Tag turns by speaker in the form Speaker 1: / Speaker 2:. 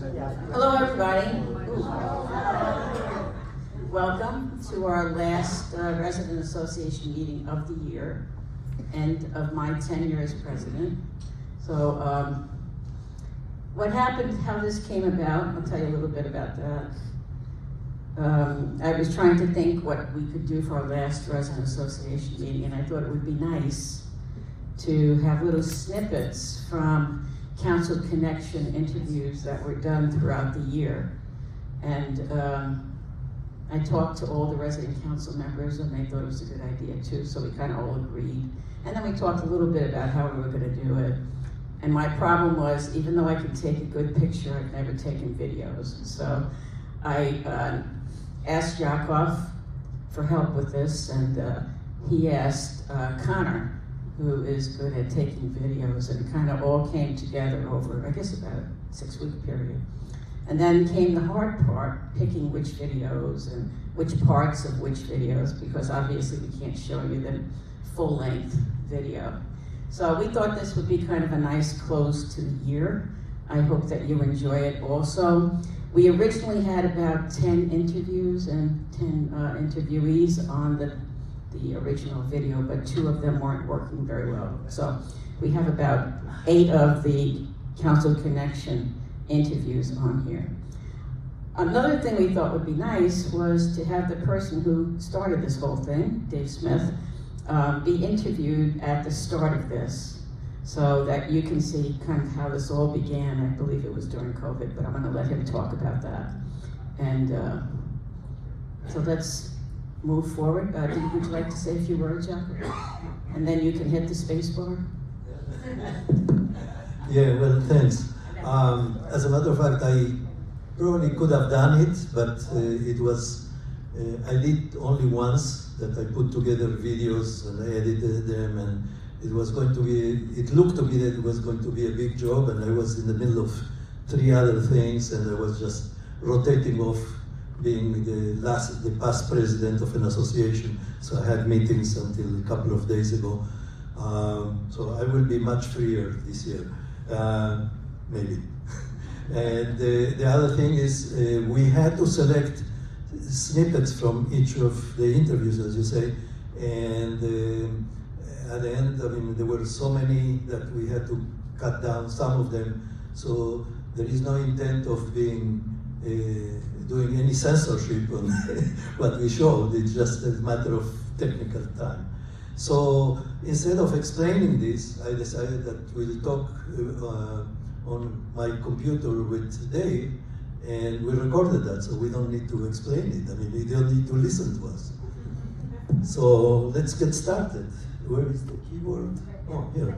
Speaker 1: Hello, everybody. Welcome to our last Resident Association meeting of the year and of my tenure as president. So what happened, how this came about, I'll tell you a little bit about that. I was trying to think what we could do for our last Resident Association meeting, and I thought it would be nice to have little snippets from Council Connection interviews that were done throughout the year. And I talked to all the resident council members and they thought it was a good idea too, so we kind of all agreed. And then we talked a little bit about how we were going to do it. And my problem was, even though I could take a good picture, I'd never taken videos. So I asked Yakov for help with this, and he asked Connor, who is good at taking videos, and it kind of all came together over, I guess, about a 6-week period. And then came the hard part, picking which videos and which parts of which videos, because obviously we can't show you the full-length video. So we thought this would be kind of a nice close to the year. I hope that you enjoy it also. We originally had about 10 interviews and 10 interviewees on the original video, but 2 of them weren't working very well. So we have about 8 of the Council Connection interviews on here. Another thing we thought would be nice was to have the person who started this whole thing, Dave Smith, be interviewed at the start of this, so that you can see kind of how this all began. I believe it was during COVID, but I'm going to let him talk about that. And so let's move forward. Would you like to say a few words, Jacob? And then you can hit the space bar.
Speaker 2: Yeah, well, thanks. As a matter of fact, I probably could have done it, but it was, I did only once that I put together videos and I edited them, and it was going to be, it looked to me that it was going to be a big job, and I was in the middle of 3 other things, and I was just rotating off being the past president of an association, so I had meetings until a couple of days ago. So I will be much freer this year, maybe. And the other thing is we had to select snippets from each of the interviews, as you say, and at the end, I mean, there were so many that we had to cut down some of them, so there is no intent of being doing any censorship on what we showed. It's just a matter of technical time. So instead of explaining this, I decided that we'll talk on my computer with Dave, and we recorded that, so we don't need to explain it. I mean, we don't need to listen to us. So let's get started. Where is the keyboard? Oh, here.